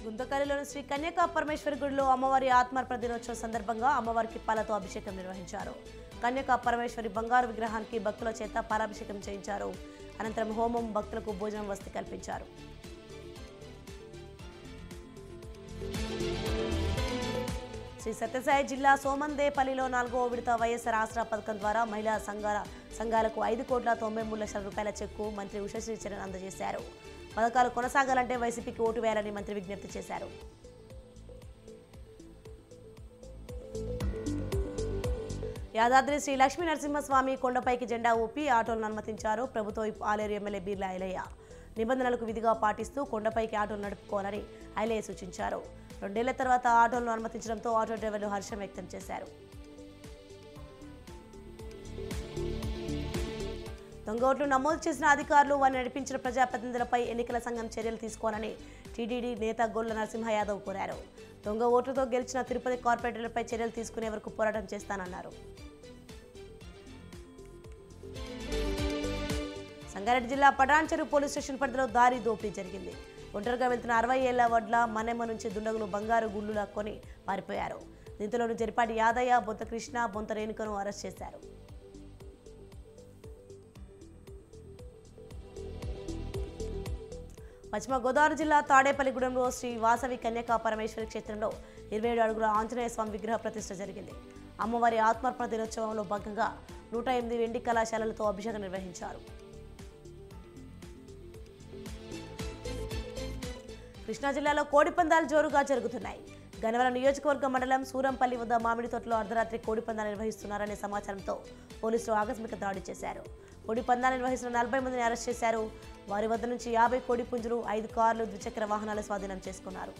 గుంతకల్లిలోని శ్రీ కన్యకా పరమేశ్వరి గుడిలో అమ్మవారి ఆత్మార్పణ దినోత్సవం సందర్భంగా అమ్మవారికి పాలతో అభిషేకం నిర్వహించారు. కన్యకా పరమేశ్వరి బంగారు విగ్రహానికి భక్తుల చేత పాలాభిషేకం చేయించారు. అనంతరం హోమం, భక్తులకు భోజనం వసతి కల్పించారు. శ్రీ సత్యసాయి జిల్లా సోమందేపల్లిలో 4వ విడత వైఎస్ఆర్ ఆసరా పథకం ద్వారా మహిళా సంఘాలకు 5,93,00,000 రూపాయల చెక్కు మంత్రి ఉషశ్రీ చరణ్ అందజేశారు. పథకాలు కొనసాగాలంటే వైసీపీకి ఓటు వేయాలని మంత్రి విజ్ఞప్తి చేశారు. యాదాద్రి శ్రీ లక్ష్మీ నరసింహస్వామి కొండపైకి జెండా ఊపి ఆటోలను అనుమతించారు. ప్రభుత్వ ఆలేరు ఎమ్మెల్యే బీర్లా ఐలయ్య నిబంధనలకు విధిగా పాటిస్తూ కొండపైకి ఆటోలు నడుపుకోవాలని ఐలయ్య సూచించారు. 2 ఏళ్ల తర్వాత ఆటోలను అనుమతించడంతో ఆటో డ్రైవర్లు హర్షం వ్యక్తం చేశారు. దొంగ ఓట్లు నమోదు చేసిన అధికారులు వారిని నడిపించిన ప్రజాప్రతినిధులపై ఎన్నికల సంఘం చర్యలు తీసుకోవాలని టీటీడీ నేత గొల్ల నరసింహ యాదవ్ కోరారు. దొంగ ఓట్లతో గెలిచిన తిరుపతి కార్పొరేటర్లపై చర్యలు తీసుకునే వరకు పోరాటం చేస్తానన్నారు. సంగారెడ్డి జిల్లా పటాన్చెరు పోలీస్ స్టేషన్ పరిధిలో దారి దోపిడీ జరిగింది. ఒంటరిగా వెళ్తున్న 60 ఏళ్ల వడ్ల మన్నెమ్మ నుంచి దుండగులు బంగారు గుళ్ళు లాక్కొని పారిపోయారు. దీంతోనూ జరిపాటి యాదయ్య, బొంత కృష్ణ, బొంత రేణుకను అరెస్ట్ చేశారు. పశ్చిమ గోదావరి జిల్లా తాడేపల్లిగూడెంలో శ్రీ వాసవి కన్యకా పరమేశ్వరి క్షేత్రంలో 27 అడుగుల ఆంజనేయ స్వామి విగ్రహ ప్రతిష్ఠ జరిగింది. అమ్మవారి ఆత్మార్పణ దినోత్సవంలో భాగంగా 108 వెండి కళాశాలలతో అభిషేకం నిర్వహించారు. కృష్ణా జిల్లాలో కోడిపందాలు జోరుగా జరుగుతున్నాయి. గన్నవరం నియోజకవర్గ మండలం సూరంపల్లి వద్ద మామిడి తోటలో అర్ధరాత్రి కోడిపందాలు నిర్వహిస్తున్నారనే సమాచారంతో పోలీసులు ఆకస్మిక దాడి చేశారు. కోడి పందాలు నిర్వహిస్తున్న 40 మందిని అరెస్ట్ చేశారు. వారి వద్ద నుంచి 50 కోడి పుంజులు, 5 కార్లు, ద్విచక్ర వాహనాలు స్వాధీనం చేసుకున్నారు.